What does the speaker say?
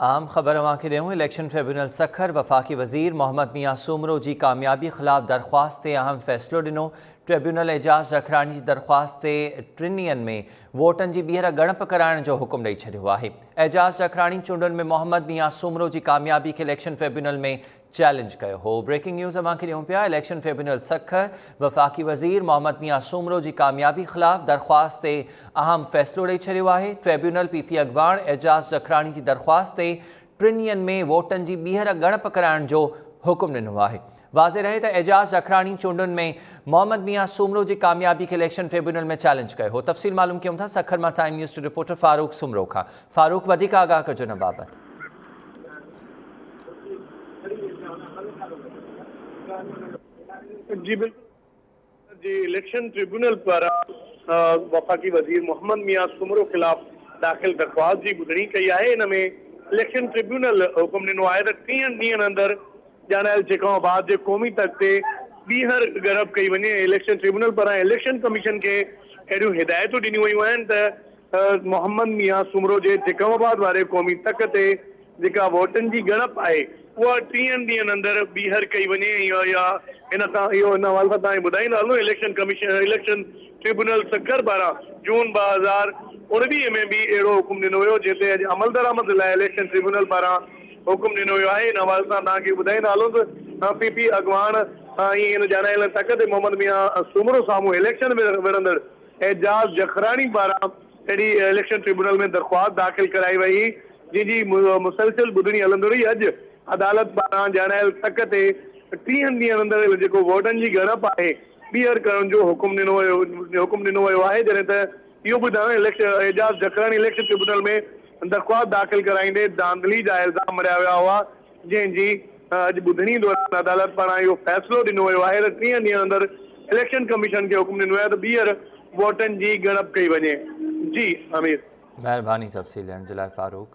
आम ख़बर अवांखे ॾियूं। इलेक्शन ट्रिब्यूनल सखर वफ़ाक़ी वज़ीर मोहम्मद मियां सूमरो जी कामयाबी ख़िलाफ़ दरख्वास्त ते अहम फ़ैसिलो ॾिनो। ट्रिब्यूनल एजाज़ जखरानी जी दरख्वास्त ते टिनि में वोटनि जी ॿीहर ॻणप कराइण जो हुकुम ॾेई छॾियो आहे। एजाज़ जखरानी चूंडुनि में मोहम्मद मियां सूमरो जी कामयाबी खे इलेक्शन ट्रिब्यूनल में चैलेंज कयो हो। ब्रेकिंग न्यूज़ अवांखे ॾियूं पिया। इलेक्शन ट्रिब्यूनल सखर वफ़ाक़ी वज़ीर मोहम्मद मियां सूमरो जी कामयाबी ख़िलाफ़ दरख्वास्त ते अहम फ़ैसिलो ॾेई छॾियो आहे। ट्रिब्यूनल पीपी अॻवान एजाज़ जखरानी जी दरख्वास्त ते टिनि में वोटनि जी ॿीहर ॻणप कराइण जो हुकुम ॾिनो आहे। वाज़े रहे त एजाज़ जखरानी चूंडुनि में मोहम्मद मियां सूमरो जी कामयाबी खे इलेक्शन ट्रिब्यूनल में चैलेंज कयो हो। तफ़सील मालूम कयूं था सखर मां time news reporter Farooq Soomro खां। फारूक, वधीक आगाह कजो हिन बाबति। जी बिल्कुल जी, इलेक्शन ट्रिब्यूनल पारां वफ़ाक़ी वज़ीर मोहम्मद मियां सूमरो ख़िलाफ़ दाख़िल दरख़्वास्त जी ॿुधणी कई आहे। इन में इलेक्शन ट्रिब्यूनल हुकुम ॾिनो आहे त 3 ॾींहंनि अंदरि ॼाणायल जेकोमाबाद जे क़ौमी तख़्त ते ॿीहर ॻणप कई वञे। इलेक्शन ट्रिब्यूनल पारां इलेक्शन कमीशन खे अहिड़ियूं हिदायतूं ॾिनियूं वयूं आहिनि त मोहम्मद मियां सूमरो जे जेकोमाबाद वारे क़ौमी तख़्त ते जेका वोटनि जी ॻणप आहे उहा 3 ॾींहंनि अंदरि ॿीहर कई वञे। या इन हवाले सां तव्हांखे ॿुधाईंदा हलूं, इलेक्शन ट्रिब्यूनल सखर पारां जून 2019 में बि अहिड़ो हुकुम ॾिनो वियो, जिते अॼु अमल दरामद लाइ इलेक्शन ट्रिब्यूनल पारां हुकुम ॾिनो वियो आहे। इन हवाले सां तव्हांखे ॿुधाईंदा हलूं त पीपी अॻवान इन ॼाणायल तख़्त ते मोहम्मद मियां सूमरो साम्हूं इलेक्शन में विढ़ंदड़ एजाज़ जखरानी पारां अहिड़ी इलेक्शन ट्रिब्यूनल में दरख्वास्त दाख़िल कराई वई, जंहिंजी मुसलसिल ॿुधणी हलंदी रही। अॼु अदालत पारां ॼाणायल तख़्त ते 3 ॾींहंनि अंदरि जेको वोटनि जी ॻणप आहे ॿीहर करण जो हुकुम ॾिनो वियो आहे। जॾहिं त इहो ॿुधायो एजाज़ जखरानी इलेक्शन ट्रिब्यूनल में दरख्वास्त दाख़िल कराईंदे धांधली जा इल्ज़ाम मढ़िया विया हुआ, जंहिंजी अॼु ॿुधणी दौरान अदालत पारां इहो फ़ैसिलो ॾिनो वियो आहे त 3 ॾींहंनि अंदरि इलेक्शन कमीशन खे हुकुम ॾिनो आहे त ॿीहर वोटनि जी ॻणप कई वञे। जी आमिर, महिरबानी तफ़सील ॾियण जे लाइ फारूक।